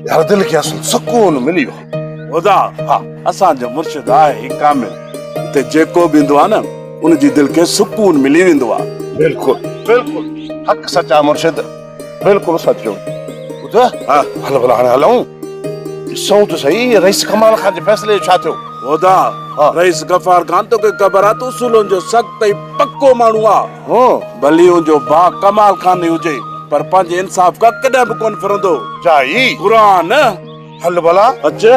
यार दिल खे सुकून मिली वियो ख़ुदा हा असांजो मुर्शिद आहे कामिल ते जेको बि ईंदो आहे न उनजी दिलि खे सुकून मिली वेंदो आहे बिल्कुल बिल्कुल हक़ सचा मुर्शिद बिल्कुल सचो ॿुध हा हल भला हाणे हलूं ॾिसूं त सही रईस कमाल खान जे फैसले छा थियो ख़ुदा हा रईस गफ़ार खान तोखे ख़बर आहे त उसूलनि जो सख़्त ऐं पको माण्हू आहे हो भली जो भाउ कमाल खान ई हुजे पर पंहिंजे इंसाफ़ खां कॾहिं बि कोन फिरंदो चाही क़ुर हल भला अचे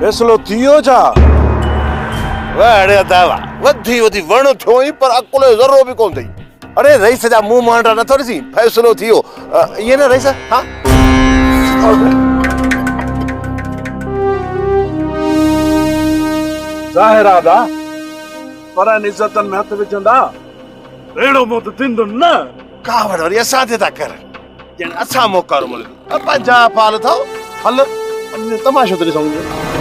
फैसलो थियो छा अड़े दावा वधी वधी वण थियो ई पर अकुल ज़रो बि कोन अथई अड़े रईस जा मुंहुं मांडा नथो ॾिसी फैसलो थियो इहे न रईस हा ज़ाहिर आहे पर इज़तनि में हथ विझंदा अहिड़ो मौत थींदो न कावड़ वरी असां ते था कर ॼण असां मोकारो मिलंदो पंहिंजा फाल अथव हल तमाशो त ॾिसूं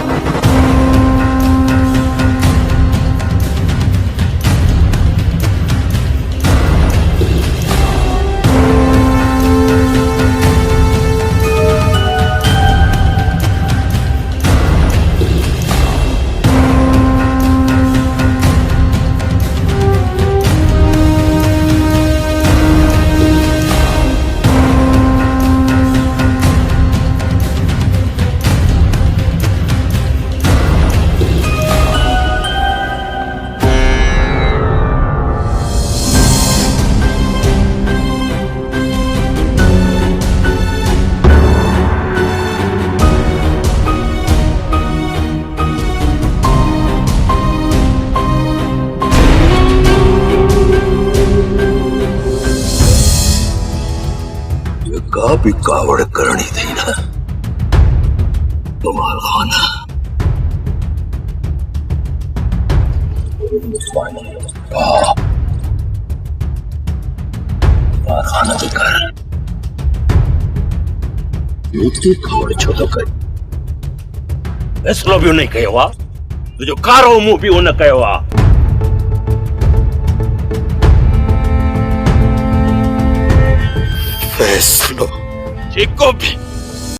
भी कावड़ करनी थी ना कमाल खाना खाना तो कर कावड़ छो तो कर फैसलो भी उन्हें कयो आ जो कारो मुंह भी उन कयो आ फैसलो जेको भी